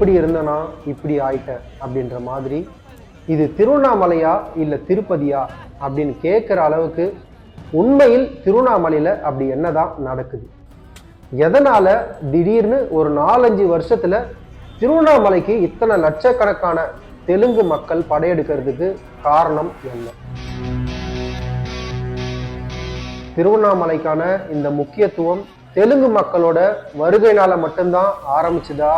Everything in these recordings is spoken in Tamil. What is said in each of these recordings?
எப்படி இருந்தனா இப்படி ஆயிட்டேன் அப்படின்ற மாதிரி, இது திருவண்ணாமலையா இல்லை திருப்பதியா அப்படின்னு கேட்குற அளவுக்கு உண்மையில் திருவண்ணாமலையில் அப்படி என்னதான் நடக்குது? எதனால திடீர்னு ஒரு 4-5 வருஷத்துல திருவண்ணாமலைக்கு இத்தனை லட்சக்கணக்கான தெலுங்கு மக்கள் படையெடுக்கிறதுக்கு காரணம் என்ன? திருவண்ணாமலைக்கான இந்த முக்கியத்துவம் தெலுங்கு மக்களோட வருகையினால மட்டும்தான் ஆரம்பிச்சுதா?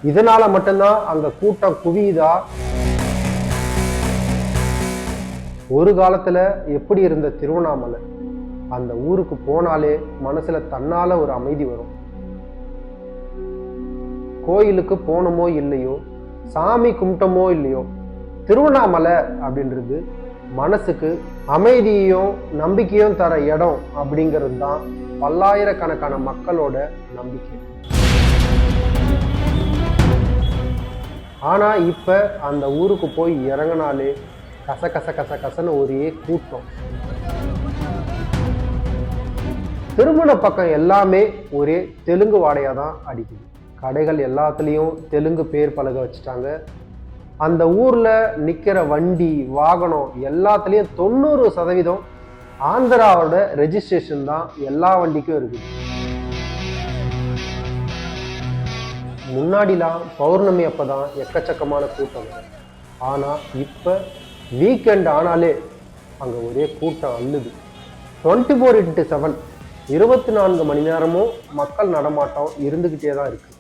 இதனால மட்டும்தான் அங்க கூட்டம் குவியுதா? ஒரு காலத்துல எப்படி இருந்த திருவண்ணாமலை, அந்த ஊருக்கு போனாலே மனசுல தன்னால ஒரு அமைதி வரும். கோயிலுக்கு போனோமோ இல்லையோ, சாமி கும்பிட்டோமோ இல்லையோ, திருவண்ணாமலை அப்படின்றது மனசுக்கு அமைதியையும் நம்பிக்கையும் தர இடம் அப்படிங்கிறது தான் பல்லாயிரக்கணக்கான மக்களோட நம்பிக்கை. ஆனா இப்ப அந்த ஊருக்கு போய் இறங்கினாலே கச கச கச கசன்னு ஒரே கூட்டம். திருமண பக்கம் எல்லாமே ஒரே தெலுங்கு வாடையா தான் அடிக்குது. கடைகள் எல்லாத்துலேயும் தெலுங்கு பேர் பலக வச்சுட்டாங்க. அந்த ஊர்ல நிக்கிற வண்டி வாகனம் எல்லாத்துலேயும் 90% ஆந்திராவோட ரெஜிஸ்ட்ரேஷன் தான் எல்லா வண்டிக்கும் இருக்குது. முன்னாடிலாம் பௌர்ணமி அப்பதான் எக்கச்சக்கமான கூட்டம் வரும். ஆனா இப்ப வீக்கெண்ட் ஆனாலே அங்க ஒரே கூட்டம் அள்ளுது. 24/7 24 மணி நேரமும் மக்கள் நடமாட்டம் இருந்துகிட்டே தான் இருக்கு.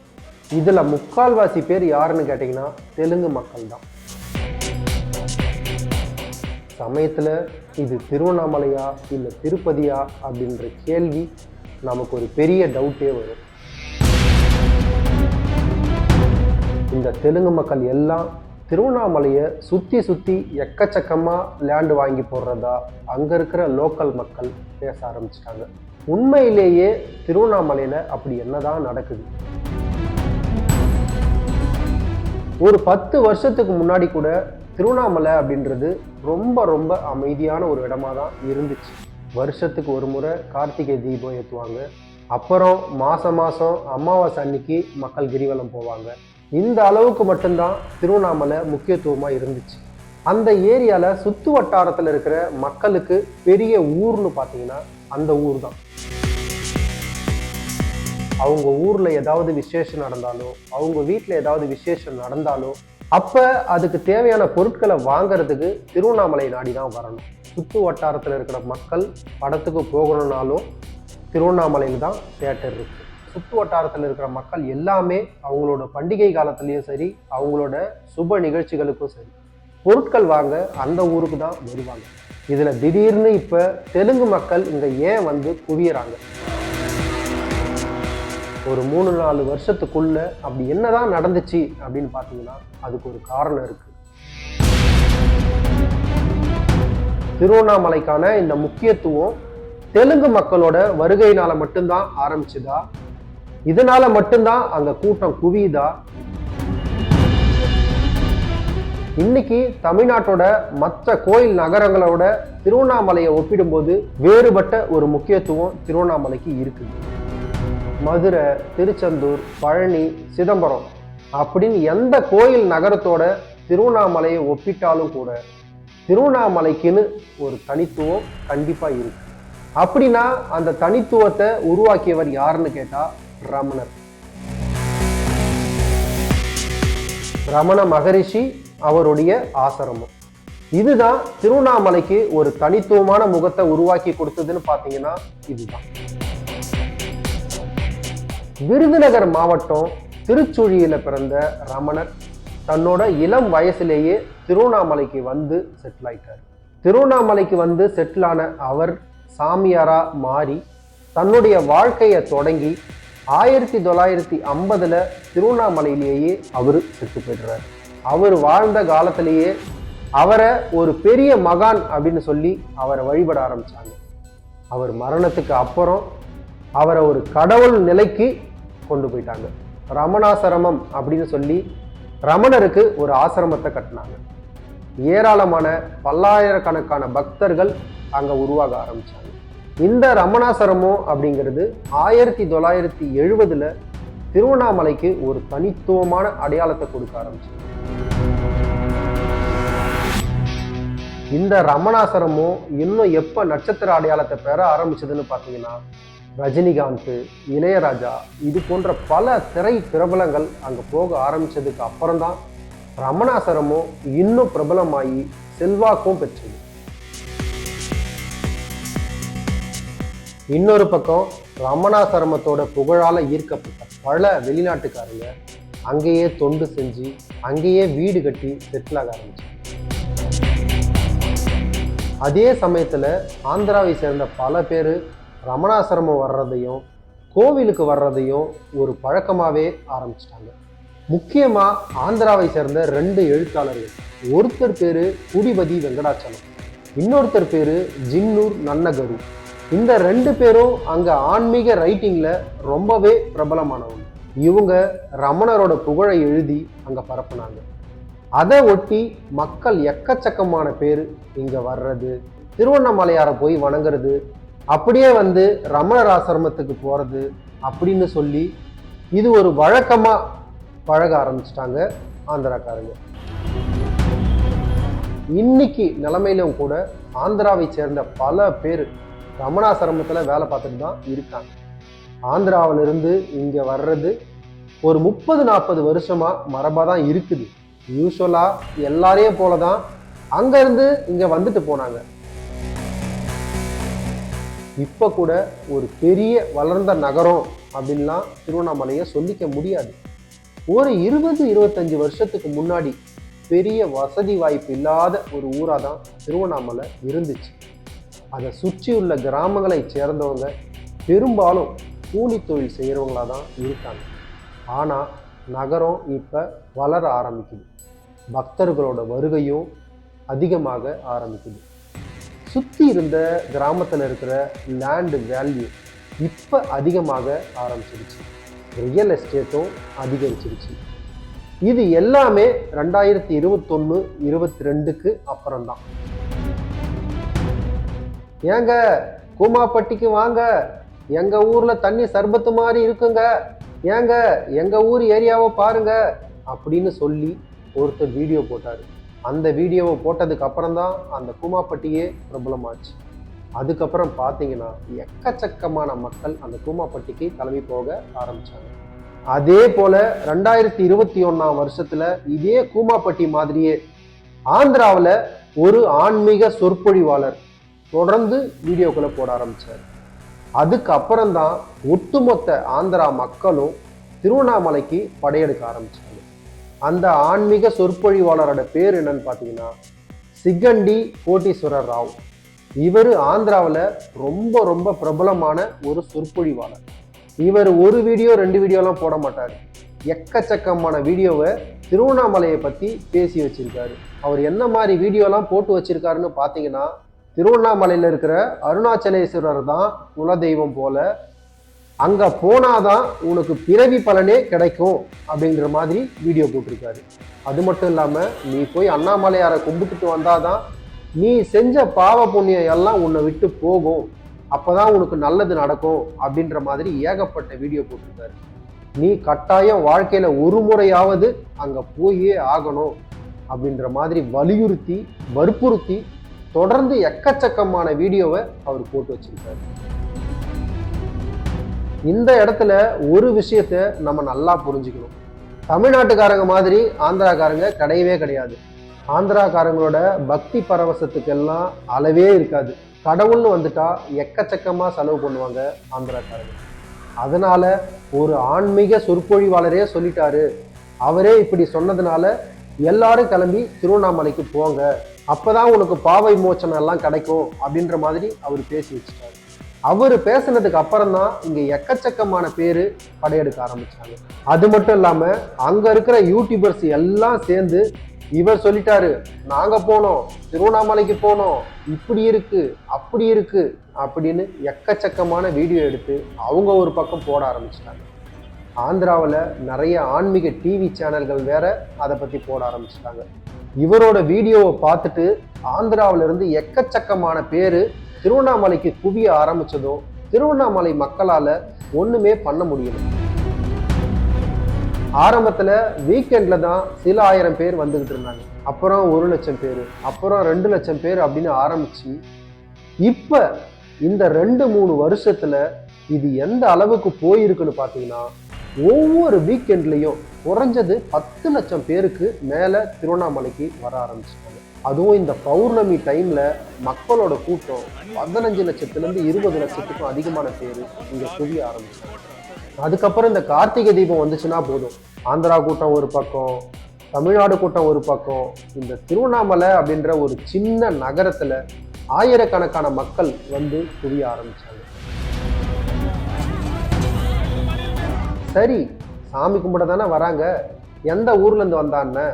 இதுல முக்கால்வாசி பேர் யாருன்னு கேட்டீங்கன்னா தெலுங்கு மக்கள் தான். சமயத்துல இது திருவண்ணாமலையா இல்லை திருப்பதியா அப்படின்ற கேள்வி நமக்கு ஒரு பெரிய டவுட்டே வரும். இந்த தெலுங்கு மக்கள் எல்லாம் திருவண்ணாமலையை சுற்றி சுற்றி எக்கச்சக்கமாக லேண்டு வாங்கி போடுறதா அங்கே இருக்கிற லோக்கல் மக்கள் பேச ஆரம்பிச்சிட்டாங்க. உண்மையிலேயே திருவண்ணாமலையில் அப்படி என்னதான் நடக்குது? ஒரு 10 வருஷத்துக்கு முன்னாடி கூட திருவண்ணாமலை அப்படின்றது ரொம்ப ரொம்ப அமைதியான ஒரு இடமா தான் இருந்துச்சு. வருஷத்துக்கு ஒரு முறை கார்த்திகை தீபம் ஏற்றுவாங்க. அப்புறம் மாதம் அமாவாசை அன்னைக்கு மக்கள் கிரிவலம் போவாங்க. இந்த அளவுக்கு மட்டும்தான் திருவண்ணாமலை முக்கியத்துவமாக இருந்துச்சு. அந்த ஏரியாவில் சுற்று வட்டாரத்தில் இருக்கிற மக்களுக்கு பெரிய ஊர்னு பார்த்தீங்கன்னா அந்த ஊர் தான். அவங்க ஊரில் ஏதாவது விசேஷம் நடந்தாலோ, அவங்க வீட்டில் ஏதாவது விசேஷம் நடந்தாலோ, அப்போ அதுக்கு தேவையான பொருட்களை வாங்கிறதுக்கு திருவண்ணாமலை நாடி தான் வரணும். சுற்று வட்டாரத்தில் இருக்கிற மக்கள் படத்துக்கு போகணுன்னாலும் திருவண்ணாமலையில் தான் தியேட்டர் இருக்குது. சுற்று வட்டாரத்தில் இருக்கிற மக்கள் எல்லாமே அவங்களோட பண்டிகை காலத்துலேயும் சரி, அவங்களோட சுப நிகழ்ச்சிகளுக்கும் சரி, பொருட்கள் வாங்க அந்த ஊருக்கு தான் வருவாங்க. இதில் திடீர்னு இப்போ தெலுங்கு மக்கள் இங்கே ஏன் வந்து குவியறாங்க? ஒரு 3-4 வருஷத்துக்குள்ள அப்படி என்னதான் நடந்துச்சு அப்படின்னு பார்த்தீங்கன்னா அதுக்கு ஒரு காரணம் இருக்கு. திருவண்ணாமலைக்கான இந்த முக்கியத்துவம் தெலுங்கு மக்களோட வருகையினால மட்டும்தான் ஆரம்பிச்சுதா? இதனால மட்டும்தான் அங்க கூட்டம் குவியுதா? இன்னைக்கு தமிழ்நாட்டோட மற்ற கோயில் நகரங்களோட திருவண்ணாமலையை ஒப்பிடும்போது வேறுபட்ட ஒரு முக்கியத்துவம் திருவண்ணாமலைக்கு இருக்குது. மதுரை, திருச்செந்தூர், பழனி, சிதம்பரம் அப்படின்னு எந்த கோயில் நகரத்தோட திருவண்ணாமலையை ஒப்பிட்டாலும் கூட திருவண்ணாமலைக்குன்னு ஒரு தனித்துவம் கண்டிப்பா இருக்கு. அப்படின்னா அந்த தனித்துவத்தை உருவாக்கியவர் யாருன்னு கேட்டா ரமணர். ரமண மகரிஷி அவருடைய ஆசிரமம். இதுதான் திருவண்ணாமலைக்கு ஒரு தனித்துவமான முகத்தை உருவாக்கி கொடுத்ததுன்னு பார்த்தீங்கன்னா இதுதான். விருதுநகர் மாவட்டம் திருச்சுழியில பிறந்த ரமணர் தன்னோட இளம் வயசுலேயே திருவண்ணாமலைக்கு வந்து செட்டில் ஆயிட்டார். திருவண்ணாமலைக்கு வந்து செட்டில் ஆன அவர் சாமியாரா மாறி தன்னுடைய வாழ்க்கையை தொடங்கி 1950 திருவண்ணாமலையிலேயே அவர் செத்து போயிடுறார். அவர் வாழ்ந்த காலத்திலேயே அவரை ஒரு பெரிய மகான் அப்படின்னு சொல்லி அவரை வழிபட ஆரம்பிச்சாங்க. அவர் மரணத்துக்கு அப்புறம் அவரை ஒரு கடவுள் நிலைக்கு கொண்டு போயிட்டாங்க. ரமணாசிரமம் அப்படின்னு சொல்லி ரமணருக்கு ஒரு ஆசிரமத்தை கட்டினாங்க. ஏராளமான பல்லாயிரக்கணக்கான பக்தர்கள் அங்க உருவாக ஆரம்பிச்சாங்க. இந்த ரமணாசிரமம் அப்படிங்கிறது 1970 திருவண்ணாமலைக்கு ஒரு தனித்துவமான அடையாளத்தை கொடுக்க ஆரம்பிச்சு. இந்த ரமணாசிரமும் இன்னும் எப்ப நட்சத்திர அடையாளத்தை பெற ஆரம்பிச்சதுன்னு பாத்தீங்கன்னா, ரஜினிகாந்த், இளையராஜா இது போன்ற பல திரை பிரபலங்கள் அங்க போக ஆரம்பிச்சதுக்கு அப்புறம்தான் ரமணாசிரமும் இன்னும் பிரபலமாகி செல்வாக்கும் பெற்றது. இன்னொரு பக்கம் ரமணாசிரமத்தோட புகழால ஈர்க்கப்பட்ட பல வெளிநாட்டுக்காரங்க அங்கேயே தொண்டு செஞ்சு அங்கேயே வீடு கட்டி செட்டில் ஆக ஆரம்பிச்சாங்க. அதே சமயத்துல ஆந்திராவை சேர்ந்த பல பேர் ரமணாசிரமம் வர்றதையும் கோவிலுக்கு வர்றதையும் ஒரு பழக்கமாவே ஆரம்பிச்சிட்டாங்க. முக்கியமா ஆந்திராவை சேர்ந்த 2 எழுத்தாளர்கள், ஒருத்தர் பேரு குடிபதி வெங்கடாச்சலம், இன்னொருத்தர் பேரு ஜின்னூர் நன்னகரு. இந்த 2 பேரும் அங்க ஆன்மீக ரைட்டிங்ல ரொம்பவே பிரபலமானவங்க. இவங்க ரமணரோட புகழை எழுதி அங்க பரப்புனாங்க. அதை ஒட்டி மக்கள் எக்கச்சக்கமான பேர் இங்க வர்றது, திருவண்ணாமலையார போய் வணங்குறது, அப்படியே வந்து ரமணர் ஆசிரமத்துக்கு போறது அப்படின்னு சொல்லி இது ஒரு வழக்கமா பழக ஆரம்பிச்சிட்டாங்க ஆந்திராக்காரங்க. இன்னைக்கு நிலைமையிலும் கூட ஆந்திராவை சேர்ந்த பல பேர் ரமணாசிரமத்துல வேலை பார்த்துட்டு தான் இருக்காங்க. ஆந்திராவில இருந்து இங்க வர்றது ஒரு 30-40 வருஷமா மரபா தான் இருக்குது. யூஸ்வலா எல்லாரையும் போலதான் அங்க இருந்து இங்க வந்துட்டு போனாங்க. இப்ப கூட ஒரு பெரிய வளர்ந்த நகரம் அப்படின்லாம் திருவண்ணாமலையை சொல்லிக்க முடியாது. ஒரு 20-25 வருஷத்துக்கு முன்னாடி பெரிய வசதி வாய்ப்பு இல்லாத ஒரு ஊரா தான் திருவண்ணாமலை இருந்துச்சு. அதை சுற்றி உள்ள கிராமங்களை சேர்ந்தவங்க பெரும்பாலும் கூலி தொழில் செய்யறவங்களா தான் இருக்காங்க. ஆனா நகரம் இப்ப வளர ஆரம்பிக்குது. பக்தர்களோட வருகையும் அதிகமாக ஆரம்பிக்குது. சுத்தி இருந்த கிராமத்துல இருக்கிற லேண்ட் வேல்யூ இப்ப அதிகமாக ஆரம்பிச்சிருச்சு. ரியல் எஸ்டேட்டும் அதிகரிச்சிருச்சு. இது எல்லாமே 2021-22க்கு அப்புறம்தான். ஏங்க கூமாப்பட்டிக்கு வாங்க, எங்க ஊர்ல தண்ணி சர்பத்து மாதிரி இருக்குங்க, ஏங்க எங்க ஊர் ஏரியாவை பாருங்க அப்படின்னு சொல்லி ஒருத்தர் வீடியோ போட்டாரு. அந்த வீடியோவை போட்டதுக்கு அப்புறம் தான் அந்த கூமாப்பட்டியே பிரபலமாச்சு. அதுக்கப்புறம் பார்த்தீங்கன்னா எக்கச்சக்கமான மக்கள் அந்த கூமாப்பட்டிக்கு கிளம்பி போக ஆரம்பிச்சாங்க. அதே போல 2021 வருஷத்துல இதே கூமாப்பட்டி மாதிரியே ஆந்திராவில் ஒரு ஆன்மீக சொற்பொழிவாளர் தொடர்ந்து வீடியோக்களை போட ஆரம்பிச்சார். அதுக்கு அப்புறம்தான் ஒட்டுமொத்த ஆந்திரா மக்களும் திருவண்ணாமலைக்கு படையெடுக்க ஆரம்பிச்சாங்க. அந்த ஆன்மீக சொற்பொழிவாளரோட பேர் என்னன்னு பார்த்தீங்கன்னா சிகண்டி கோட்டீஸ்வரர் ராவ். இவர் ஆந்திராவில் ரொம்ப ரொம்ப பிரபலமான ஒரு சொற்பொழிவாளர். இவர் ஒரு வீடியோ 2 வீடியோலாம் போட மாட்டார். எக்கச்சக்கமான வீடியோவை திருவண்ணாமலையை பற்றி பேசி வச்சிருக்காரு. அவர் என்ன மாதிரி வீடியோலாம் போட்டு வச்சிருக்காருன்னு பார்த்தீங்கன்னா, திருவண்ணாமலையில் இருக்கிற அருணாச்சலேஸ்வரர் தான் குலதெய்வம் போல, அங்க போனாதான் உனக்கு பிறவி பலனே கிடைக்கும் அப்படிங்கிற மாதிரி வீடியோ போட்டிருக்காரு. அது மட்டும் இல்லாம நீ போய் அண்ணாமலையாரை கும்பிட்டுட்டு வந்தாதான் நீ செஞ்ச பாவ புண்ணியம் எல்லாம் உன்னை விட்டு போகும், அப்பதான் உனக்கு நல்லது நடக்கும் அப்படின்ற மாதிரி ஏகப்பட்ட வீடியோ போட்டிருக்காரு. நீ கட்டாயம் வாழ்க்கையில ஒரு முறையாவது அங்க போயே ஆகணும் அப்படின்ற மாதிரி வலியுறுத்தி வற்புறுத்தி தொடர்ந்து எக்கச்சக்கமான வீடியோவை அவர் போட்டு வச்சிருக்காரு. இந்த இடத்துல ஒரு விஷயத்த நம்ம நல்லா புரிஞ்சுக்கணும். தமிழ்நாட்டுக்காரங்க மாதிரி ஆந்திராக்காரங்க கிடையவே கிடையாது. ஆந்திராக்காரங்களோட பக்தி பரவசத்துக்கெல்லாம் அளவே இருக்காது. கடவுள்னு வந்துட்டா எக்கச்சக்கமா செலவு பண்ணுவாங்க ஆந்திராக்காரங்க. அதனால ஒரு ஆன்மீக சொற்பொழிவாளரே சொல்லிட்டாரு, அவரே இப்படி சொன்னதுனால எல்லாரும் கிளம்பி திருவண்ணாமலைக்கு போங்க, அப்பதான் உனக்கு பாவை மோச்சனம் எல்லாம் கிடைக்கும் அப்படின்ற மாதிரி அவர் பேசி வச்சுட்டாரு. அவர் பேசினதுக்கு அப்புறம் தான் இங்க எக்கச்சக்கமான பேரு படையெடுக்க ஆரம்பிச்சாங்க. அது மட்டும் இல்லாம அங்க இருக்கிற யூடியூபர்ஸ் எல்லாம் சேர்ந்து இவர் சொல்லிட்டாரு, நாங்க போனோம், திருவண்ணாமலைக்கு போனோம், இப்படி இருக்கு அப்படி இருக்கு அப்படின்னு எக்கச்சக்கமான வீடியோ எடுத்து அவங்க ஒரு பக்கம் போட ஆரம்பிச்சிட்டாங்க. ஆந்திராவில் நிறைய ஆன்மீக டிவி சேனல்கள் வேற அதை பத்தி போட ஆரம்பிச்சிட்டாங்க. இவரோட வீடியோவை பார்த்துட்டு ஆந்திராவில இருந்து எக்கச்சக்கமான பேரு திருவண்ணாமலைக்கு குவிய ஆரம்பிச்சதும் திருவண்ணாமலை மக்களால ஒண்ணுமே பண்ண முடியல. ஆரம்பத்துல வீக்கெண்ட்ல தான் சில ஆயிரம் பேர் வந்துகிட்டு இருந்தாங்க, அப்புறம் 1,00,000 பேர், அப்புறம் 2,00,000 பேர் அப்படின்னு ஆரம்பிச்சு இப்ப இந்த 2-3 வருஷத்துல இது எந்த அளவுக்கு போயிருக்குன்னு பாத்தீங்கன்னா, ஒவ்வொரு வீக்கெண்ட்லயும் குறைஞ்சது 10 லட்சம் பேருக்கு மேல திருவண்ணாமலைக்கு வர ஆரம்பிச்சிட்டாங்க. அதுவும் இந்த பௌர்ணமி டைம்ல மக்களோட கூட்டம் 15 லட்சத்திலிருந்து 20 லட்சத்துக்கும் அதிகமான பேர் இங்க குவிய ஆரம்பிச்சாங்க. அதுக்கப்புறம் இந்த கார்த்திகை தீபம் வந்துச்சுன்னா போதும், ஆந்திரா கூட்டம் ஒரு பக்கம், தமிழ்நாடு கூட்டம் ஒரு பக்கம், இந்த திருவண்ணாமலை அப்படின்ற ஒரு சின்ன நகரத்துல ஆயிரக்கணக்கான மக்கள் வந்து குவிய ஆரம்பிச்சாங்க. சரி, சாமி கும்பிட தானே வராங்க, எந்த ஊர்ல இருந்து வந்தான்னு,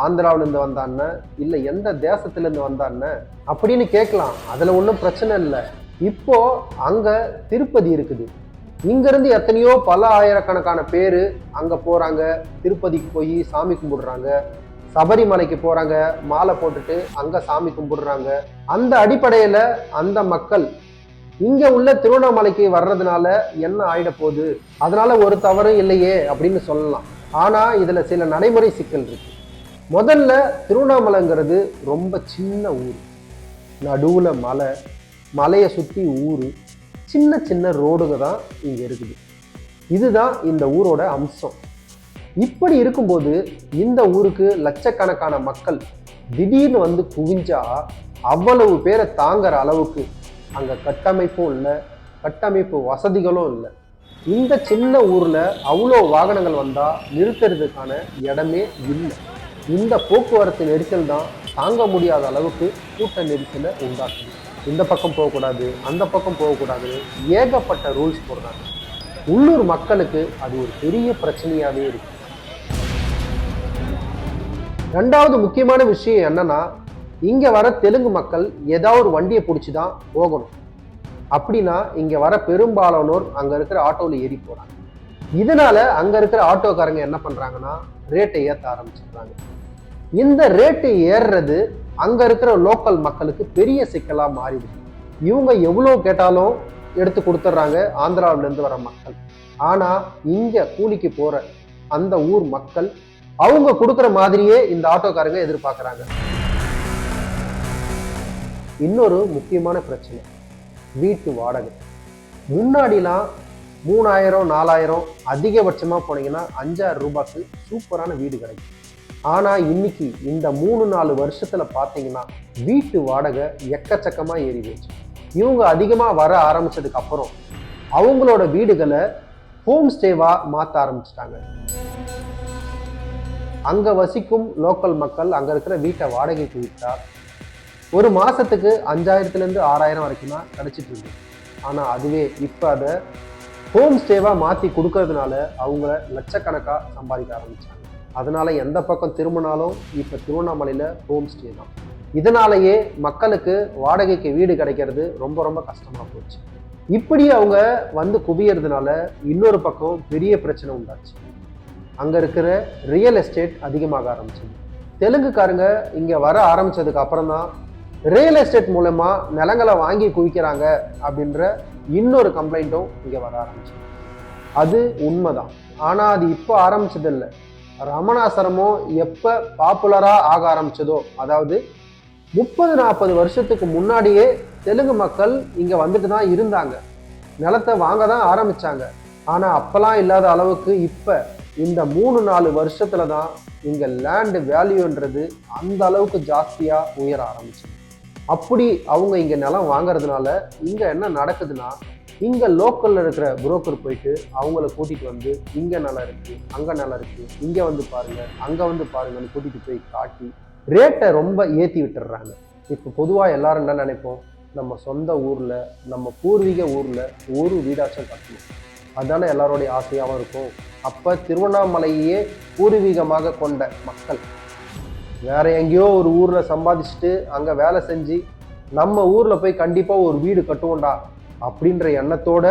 ஆந்திராவில இருந்து வந்தான்னு, இல்ல எந்த தேசத்துல இருந்து வந்தான்னு அப்படின்னு கேட்கலாம். அதுல ஒன்றும் பிரச்சனை இல்லை. இப்போ அங்க திருப்பதி இருக்குது, இங்க இருந்து எத்தனையோ பல ஆயிரக்கணக்கான பேரு அங்க போறாங்க, திருப்பதிக்கு போய் சாமி கும்பிடுறாங்க, சபரிமலைக்கு போறாங்க, மாலை போட்டுட்டு அங்க சாமி கும்பிடுறாங்க. அந்த அடிப்படையில அந்த மக்கள் இங்க உள்ள திருவண்ணாமலைக்கு வர்றதுனால என்ன ஆயிட போகுது, அதனால ஒரு தவறும் இல்லையே அப்படின்னு சொல்லலாம். ஆனா இதுல சில நடைமுறை சிக்கல் இருக்கு. முதல்ல திருவண்ணாமலைங்கிறது ரொம்ப சின்ன ஊர், நடுவுல மலை, மலையை சுத்தி ஊரு, சின்ன சின்ன ரோடுங்க தான் இங்க இருக்குது. இதுதான் இந்த ஊரோட அம்சம். இப்படி இருக்கும்போது இந்த ஊருக்கு லட்சக்கணக்கான மக்கள் திடீர்னு வந்து குவிஞ்சா அவ்வளவு பேரை தாங்குற அளவுக்கு அங்க கட்டமைப்பும் இல்லை, கட்டமைப்பு வசதிகளும் இல்லை. இந்த சின்ன ஊர்ல அவ்வளோ வாகனங்கள் வந்தா நிறுத்துறதுக்கான இடமே இல்லை. இந்த போக்குவரத்து நெரிசல் தான் தாங்க முடியாத அளவுக்கு கூட்ட நெரிசலை உண்டாக்குது. இந்த பக்கம் போகக்கூடாது, அந்த பக்கம் போகக்கூடாது, ஏகப்பட்ட ரூல்ஸ் போடுறாங்க. உள்ளூர் மக்களுக்கு அது ஒரு பெரிய பிரச்சனையாவே இருக்கு. ரெண்டாவது முக்கியமான விஷயம் என்னன்னா, இங்க வர தெலுங்கு மக்கள் ஏதாவது ஒரு வண்டியை பிடிச்சிதான் போகணும். அப்படின்னா இங்க வர பெரும்பாலானோர் அங்க இருக்கிற ஆட்டோல ஏறி போறாங்க. இதனால அங்க இருக்கிற ஆட்டோக்காரங்க என்ன பண்றாங்கன்னா ரேட்டை ஏற்ற ஆரம்பிச்சிடுறாங்க. இந்த ரேட்டு ஏறுறது அங்க இருக்கிற லோக்கல் மக்களுக்கு பெரிய சிக்கலா மாறிடுது. இவங்க எவ்வளவு கேட்டாலும் எடுத்து கொடுத்துட்றாங்க ஆந்திராவில இருந்து வர மக்கள். ஆனா இங்க கூலிக்கு போற அந்த ஊர் மக்கள் அவங்க கொடுக்குற மாதிரியே இந்த ஆட்டோக்காரங்க எதிர்பார்க்கறாங்க. இன்னொரு முக்கியமான பிரச்சனை வீட்டு வாடகை. முன்னாடிலாம் 3000 4000, அதிகபட்சமா போனீங்கன்னா 5000 ரூபாய்க்கு சூப்பரான வீடு கிடைக்கும். ஆனா இன்னைக்கு இந்த 3-4 வருஷத்துல பாத்தீங்கன்னா வீட்டு வாடகை எக்கச்சக்கமா ஏறி போச்சு. இவங்க அதிகமா வர ஆரம்பிச்சதுக்கு அப்புறம் அவங்களோட வீடுகளை ஹோம் ஸ்டேவா மாத்த ஆரம்பிச்சிட்டாங்க. அங்க வசிக்கும் லோக்கல் மக்கள் அங்க இருக்கிற வீட்டை வாடகைக்கு விட்டா ஒரு மாசத்துக்கு 5000 6000 வரைக்கும் தான் கிடைச்சிட்டு இருக்கு. ஆனா அதுவே இப்ப அதை ஹோம் ஸ்டேவா மாத்தி கொடுக்கறதுனால அவங்க லட்சக்கணக்கா சம்பாதிக்க ஆரம்பிச்சாங்க. அதனால எந்த பக்கம் திரும்பினாலும் இப்ப திருவண்ணாமலையில ஹோம் ஸ்டே தான். இதனாலேயே மக்களுக்கு வாடகைக்கு வீடு கிடைக்கிறது ரொம்ப ரொம்ப கஷ்டமா போச்சு. இப்படி அவங்க வந்து குவியறதுனால இன்னொரு பக்கம் பெரிய பிரச்சனை உண்டாச்சு. அங்க இருக்கிற ரியல் எஸ்டேட் அதிகமாக ஆரம்பிச்சது. தெலுங்குக்காரங்க இங்க வர ஆரம்பிச்சதுக்கு அப்புறம் தான் ரியல் எஸ்டேட் மூலமா நிலங்களை வாங்கி குவிக்கிறாங்க அப்படின்ற இன்னொரு கம்ப்ளைண்ட்டும் இங்க வர ஆரம்பிச்சது. அது உண்மைதான். ஆனா அது இப்போ ஆரம்பிச்சது இல்லை. ரமணாசிரமம் எப்ப பாப்புலரா ஆக ஆரம்பிச்சதோ, அதாவது 30-40 வருஷத்துக்கு முன்னாடியே தெலுங்கு மக்கள் இங்க வந்துட்டு தான் இருந்தாங்க, நிலத்தை வாங்க தான் ஆரம்பிச்சாங்க. ஆனா அப்பெல்லாம் இல்லாத அளவுக்கு இப்ப இந்த 3-4 வருஷத்துல தான் இங்க லேண்ட் வேல்யூன்றது அந்த அளவுக்கு ஜாஸ்தியா உயர ஆரம்பிச்சு. அப்படி அவங்க இங்க நிலம் வாங்குறதுனால இங்க என்ன நடக்குதுன்னா, இங்க லோக்கல்ல இருக்கிற புரோக்கர் போயிட்டு அவங்கள கூட்டிட்டு வந்து இங்க நிலம் இருக்கு, அங்க நிலம் இருக்கு, இங்க வந்து பாருங்க, அங்க வந்து பாருங்கன்னு கூட்டிட்டு போய் காட்டி ரேட்டை ரொம்ப ஏத்தி விட்டுறாங்க. இப்ப பொதுவா எல்லாரும் என்ன நினைப்போம், நம்ம சொந்த ஊர்ல, நம்ம பூர்வீக ஊர்ல ஒரு வீடாச்சும் கட்டணும், அதுதானே எல்லாருடைய ஆசையாகவும் இருக்கும். அப்ப திருவண்ணாமலையே பூர்வீகமாக கொண்ட மக்கள் வேற எங்கேயோ ஒரு ஊர்ல சம்பாதிச்சுட்டு அங்க வேலை செஞ்சு நம்ம ஊர்ல போய் கண்டிப்பா ஒரு வீடு கட்டுவோண்டா அப்படின்ற எண்ணத்தோட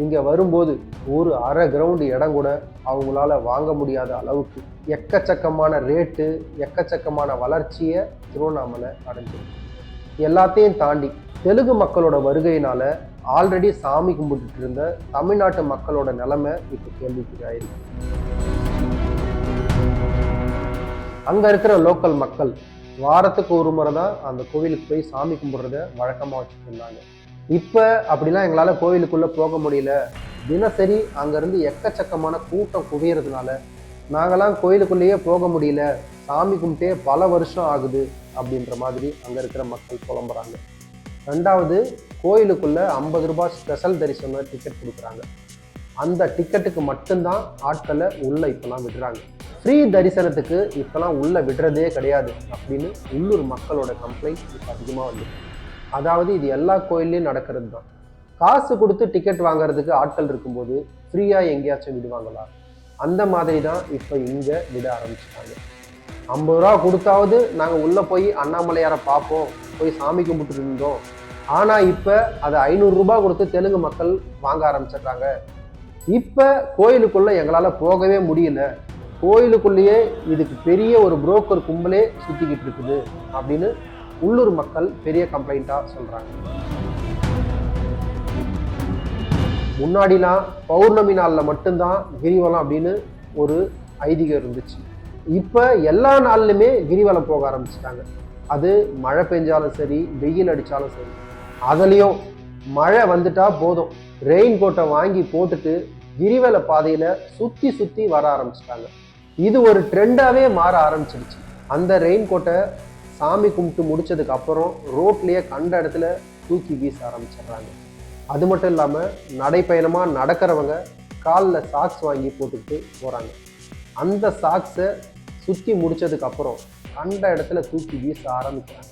இங்க வரும்போது ஒரு அரை கிரவுண்ட் இடம் கூட அவங்களால வாங்க முடியாத அளவுக்கு எக்கச்சக்கமான ரேட்டு, எக்கச்சக்கமான வளர்ச்சியை திருவண்ணாமலை அடைஞ்சிருக்கு. எல்லாத்தையும் தாண்டி தெலுங்கு மக்களோட வருகையினால ஆல்ரெடி சாமி கும்பிட்டுட்டு இருந்த தமிழ்நாட்டு மக்களோட நிலைமை இப்போ கேள்விக்குறியாயிருக்கு. அங்க இருக்கிற லோக்கல் மக்கள் வாரத்துக்கு ஒரு முறை தான் அந்த கோவிலுக்கு போய் சாமி கும்பிடுறத வழக்கமா வச்சுட்டு இருந்தாங்க. இப்ப அப்படிலாம் எங்களால கோவிலுக்குள்ள போக முடியல, தினசரி அங்கிருந்து எக்கச்சக்கமான கூட்டம் குவியறதுனால நாங்கெல்லாம் கோயிலுக்குள்ளேயே போக முடியல, சாமி கும்பிட்டே பல வருஷம் ஆகுது அப்படின்ற மாதிரி அங்க இருக்கிற மக்கள் புலம்புறாங்க. ரெண்டாவது, கோயிலுக்குள்ள 50 ரூபாய் ஸ்பெஷல் தரிசன டிக்கெட் கொடுக்குறாங்க. அந்த டிக்கெட்டுக்கு மட்டும்தான் ஆட்களை உள்ள இப்பெல்லாம் விடுறாங்க. ஃப்ரீ தரிசனத்துக்கு இப்பெல்லாம் உள்ள விடுறதே கிடையாது அப்படின்னு உள்ளூர் மக்களோட கம்ப்ளைண்ட் இப்போ அதிகமாக வந்து. அதாவது இது எல்லா கோயில்லையும் நடக்கிறது தான். காசு கொடுத்து டிக்கெட் வாங்குறதுக்கு ஆட்கள் இருக்கும்போது ஃப்ரீயாக எங்கேயாச்சும் விடுவாங்களா? அந்த மாதிரி தான் இப்போ இங்கே விட ஆரம்பிச்சிட்டாங்க. 50 ரூபா கொடுத்தாவது நாங்கள் உள்ளே போய் அண்ணாமலையாரை பார்ப்போம், போய் சாமி கும்பிட்டு இருந்தோம். ஆனால் இப்போ அதை 500 ரூபாய் கொடுத்து தெலுங்கு மக்கள் வாங்க ஆரம்பிச்சிடுறாங்க. இப்போ கோயிலுக்குள்ளே எங்களால் போகவே முடியல, கோயிலுக்குள்ளேயே இதுக்கு பெரிய ஒரு புரோக்கர் கும்பலே சுற்றிக்கிட்டு இருக்குது அப்படின்னு உள்ளூர் மக்கள் பெரிய கம்ப்ளைண்ட்டாக சொல்கிறாங்க. முன்னாடிலாம் பௌர்ணமி நாளில் மட்டும்தான் கிரிவலம் அப்படின்னு ஒரு ஐதீகம் இருந்துச்சு. இப்போ எல்லா நாள்லையுமே கிரிவலம் போக ஆரம்பிச்சிட்டாங்க. அது மழை பெஞ்சாலும் சரி, வெயில் அடித்தாலும் சரி. அதுலேயும் மழை வந்துட்டா போதும், ரெயின் கோட்டை வாங்கி போட்டுட்டு கிரிவல பாதையில் சுற்றி சுற்றி வர ஆரம்பிச்சிட்டாங்க. இது ஒரு ட்ரெண்டாகவே மாற ஆரம்பிச்சிருச்சு. அந்த ரெயின் கோட்டை சாமி கும்பிட்டு முடிச்சதுக்கு அப்புறம் ரோட்லேயே கண்ட இடத்துல தூக்கி வீச ஆரம்பிச்சிடுறாங்க. அது மட்டும் இல்லாமல் நடைப்பயணமாக நடக்கிறவங்க காலில் சாக்ஸ் வாங்கி போட்டுக்கிட்டு போகிறாங்க. அந்த சாக்ஸை சுற்றி முடிச்சதுக்கு அப்புறம் கண்ட இடத்துல தூக்கி வீச ஆரம்பிக்கிறாங்க.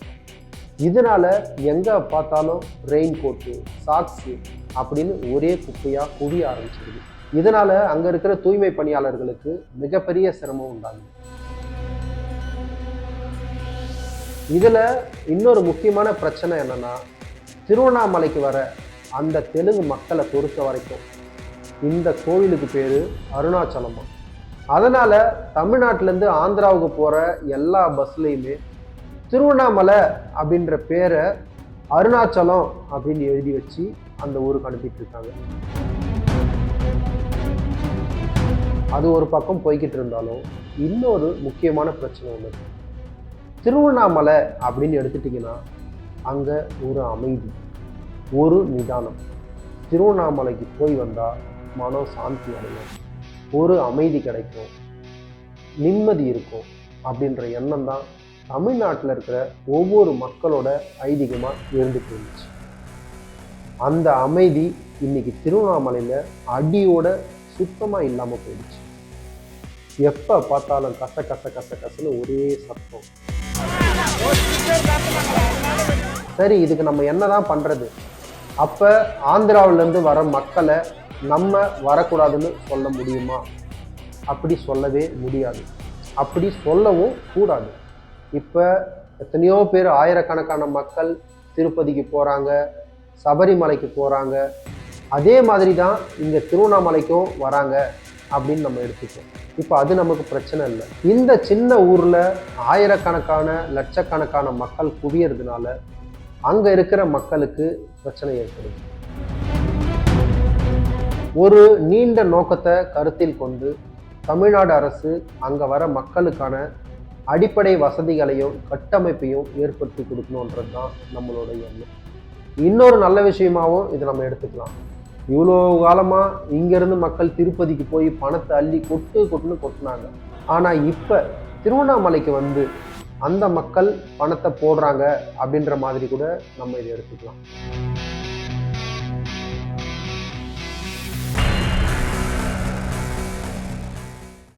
இதனால எங்கே பார்த்தாலும் ரெயின் கோட்டு, சாக்ஸு அப்படின்னு ஒரே குப்பையாக குவிய ஆரம்பிச்சிருது. இதனால அங்கே இருக்கிற தூய்மை பணியாளர்களுக்கு மிகப்பெரிய சிரமம் உண்டாகுது. இதில் இன்னொரு முக்கியமான பிரச்சனை என்னன்னா, திருவண்ணாமலைக்கு வர அந்த தெலுங்கு மக்களை பொறுத்த வரைக்கும் இந்த கோவிலுக்கு பேர் அருணாச்சலமா. அதனால தமிழ்நாட்டிலேருந்து ஆந்திராவுக்கு போகிற எல்லா பஸ்லையுமே திருவண்ணாமலை அப்படின்ற பேரை அருணாச்சலம் அப்படின்னு எழுதி வச்சு அந்த ஊருக்கு அனுப்பிட்டு இருக்காங்க. அது ஒரு பக்கம் போய்கிட்டு இருந்தாலும் இன்னொரு முக்கியமான பிரச்சனை ஒன்று. திருவண்ணாமலை அப்படின்னு எடுத்துட்டிங்கன்னா அங்கே ஒரு அமைதி, ஒரு நிதானம். திருவண்ணாமலைக்கு போய் வந்தால் மனம் சாந்தி அடையும், ஒரு அமைதி கிடைக்கும், நிம்மதி இருக்கும் அப்படின்ற எண்ணம் தான் தமிழ்நாட்டில் இருக்கிற ஒவ்வொரு மக்களோட ஐதீகமாக இருந்துட்டு இருந்துச்சு. அந்த அமைதி இன்னைக்கு திருவண்ணாமலையில் அடியோட சுத்தமாக இல்லாமல் போயிடுச்சு. எப்போ பார்த்தாலும் கச கச கச கசன்னு ஒரே சத்தம். சரி, இதுக்கு நம்ம என்னதான் பண்ணுறது? அப்போ ஆந்திராவிலேருந்து வர மக்களை நம்ம வரக்கூடாதுன்னு சொல்ல முடியுமா? அப்படி சொல்லவே முடியாது, அப்படி சொல்லவும் கூடாது. இப்போ எத்தனையோ பேர், ஆயிரக்கணக்கான மக்கள் திருப்பதிக்கு போகிறாங்க, சபரிமலைக்கு போகிறாங்க. அதே மாதிரி தான் இங்கே திருவண்ணாமலைக்கும் வராங்க அப்படின்னு நம்ம எடுத்துக்கோம். இப்போ அது நமக்கு பிரச்சனை இல்லை. இந்த சின்ன ஊரில் ஆயிரக்கணக்கான லட்சக்கணக்கான மக்கள் குவியறதுனால அங்கே இருக்கிற மக்களுக்கு பிரச்சனை ஏற்படுது. ஒரு நீண்ட நோக்கத்தை கருத்தில் கொண்டு தமிழ்நாடு அரசு அங்கே வர மக்களுக்கான அடிப்படை வசதிகளையும் கட்டமைப்பையும் ஏற்படுத்தி கொடுக்கணுன்றது தான் நம்மளோட எண்ணம். இன்னொரு நல்ல விஷயமாகவும் இதை நம்ம எடுத்துக்கலாம். இவ்வளோ காலமாக இங்கேருந்து மக்கள் திருப்பதிக்கு போய் பணத்தை அள்ளி கொட்டுன்னு கொட்டினாங்க. ஆனால் இப்போ திருவண்ணாமலைக்கு வந்து அந்த மக்கள் பணத்தை போடுறாங்க அப்படின்ற மாதிரி கூட நம்ம இதை எடுத்துக்கலாம்.